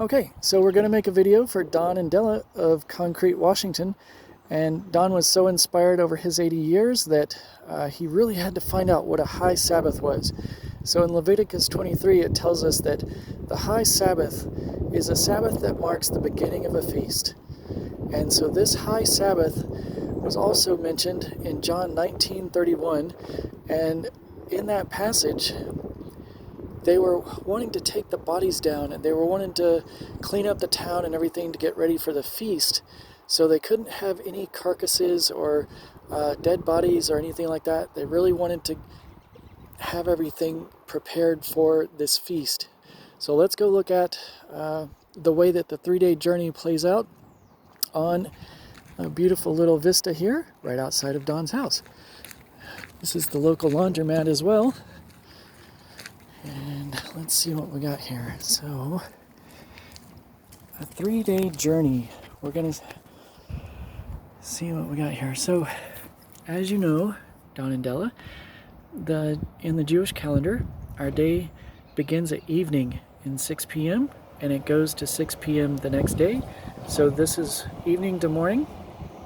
Okay, so we're going to make a video for Don and Della of Concrete, Washington. And Don was so inspired over his 80 years that he really had to find out what a high Sabbath was. So in Leviticus 23, it tells us that the high Sabbath is a Sabbath that marks the beginning of a feast. And so this high Sabbath was also mentioned in John 19:31. And in that passage, they were wanting to take the bodies down, and they were wanting to clean up the town and everything to get ready for the feast. So they couldn't have any carcasses or dead bodies or anything like that. They really wanted to have everything prepared for this feast. So let's go look at the way that the 3-day journey plays out on a beautiful little vista here right outside of Don's house. This is the local laundromat as well. And let's see what we got here. So, a 3-day journey. We're going to see what we got here. So, as you know, Don and Della, in the Jewish calendar, our day begins at evening in 6 p.m. and it goes to 6 p.m. the next day. So this is evening to morning,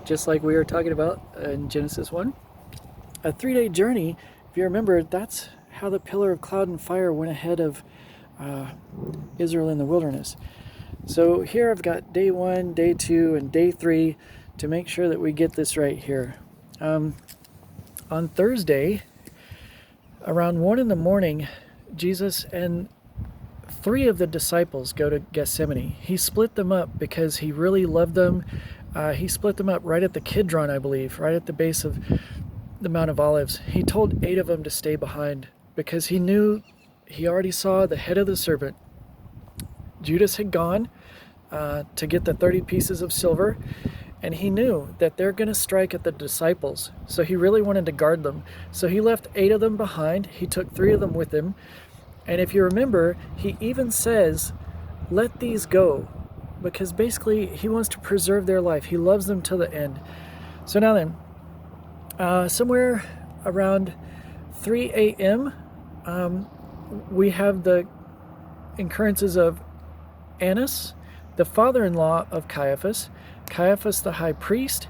just like we were talking about in Genesis 1. A 3-day journey, if you remember, that's how the pillar of cloud and fire went ahead of Israel in the wilderness. So here I've got day 1, day 2, and day 3 to make sure that we get this right here. On Thursday, around 1 in the morning, Jesus and 3 of the disciples go to Gethsemane. He split them up because he really loved them. He split them up right at the Kidron, I believe, right at the base of the Mount of Olives. He told 8 of them to stay behind because he knew, he already saw the head of the serpent. Judas had gone to get the 30 pieces of silver, and he knew that they're going to strike at the disciples. So he really wanted to guard them. So he left 8 of them behind. He took 3 of them with him. And if you remember, he even says, let these go, because basically he wants to preserve their life. He loves them till the end. So now then, somewhere around 3 a.m., we have the occurrences of Annas, the father-in-law of Caiaphas, Caiaphas the high priest,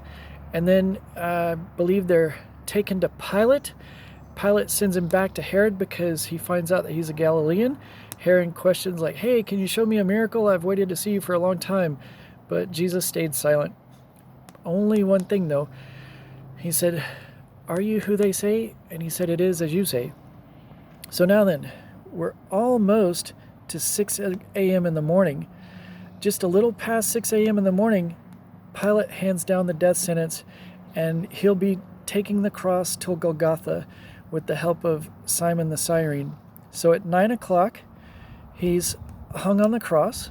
and then I believe they're taken to Pilate. Pilate sends him back to Herod because he finds out that he's a Galilean. Herod questions like, hey, can you show me a miracle? I've waited to see you for a long time. But Jesus stayed silent. Only one thing though. He said, are you who they say? And he said, it is as you say. So now then, we're almost to 6 a.m. in the morning. Just a little past 6 a.m. in the morning, Pilate hands down the death sentence, and he'll be taking the cross to Golgotha with the help of Simon the Cyrene. So at 9 o'clock, he's hung on the cross.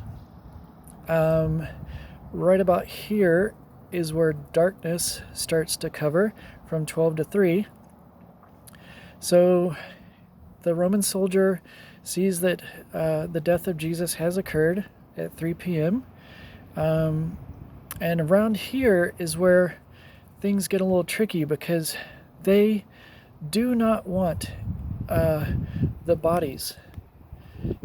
Right about here is where darkness starts to cover from 12 to 3. So the Roman soldier sees that the death of Jesus has occurred at 3 p.m. And around here is where things get a little tricky because they do not want the bodies.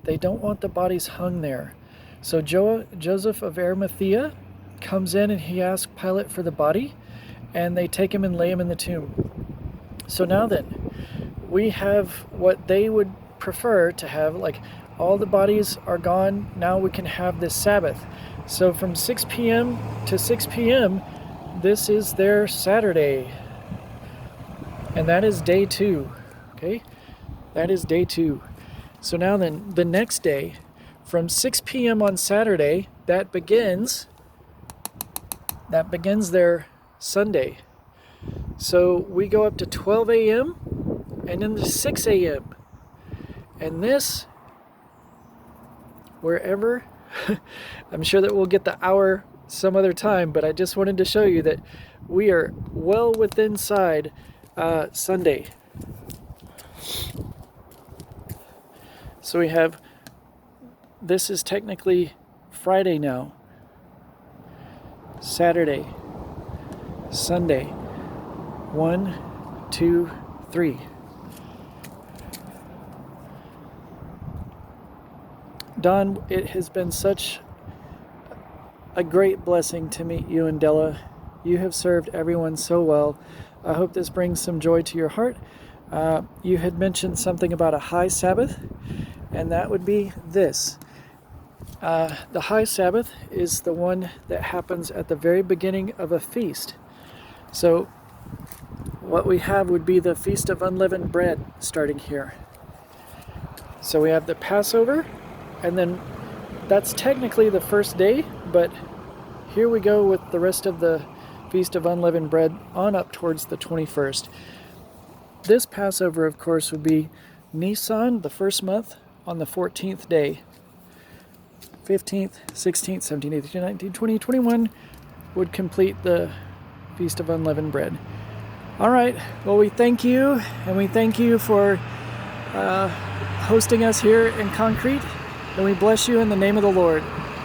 They don't want the bodies hung there. So Joseph of Arimathea comes in and he asks Pilate for the body, and they take him and lay him in the tomb. So now then, we have what they would prefer to have, like all the bodies are gone, now we can have this Sabbath. So from 6 p.m. to 6 p.m., this is their Saturday. And that is day 2, okay? That is day 2. So now then, the next day, from 6 p.m. on Saturday, that begins their Sunday. So we go up to 12 a.m. and then to 6 a.m. And this, wherever, I'm sure that we'll get the hour some other time, but I just wanted to show you that we are well within inside Sunday. So we have, this is technically Friday now, Saturday, Sunday, 1, 2, 3. Don, it has been such a great blessing to meet you and Della. You have served everyone so well. I hope this brings some joy to your heart. You had mentioned something about a high Sabbath, and that would be this. The high Sabbath is the one that happens at the very beginning of a feast. So what we have would be the Feast of Unleavened Bread starting here. So we have the Passover, and then that's technically the first day, but here we go with the rest of the Feast of Unleavened Bread on up towards the 21st. This Passover, of course, would be Nisan, the first month, on the 14th day. 15th, 16th, 17th, 18th, 19th, 20th, 21 would complete the Feast of Unleavened Bread. All right, well, we thank you, and we thank you for hosting us here in Concrete, and we bless you in the name of the Lord.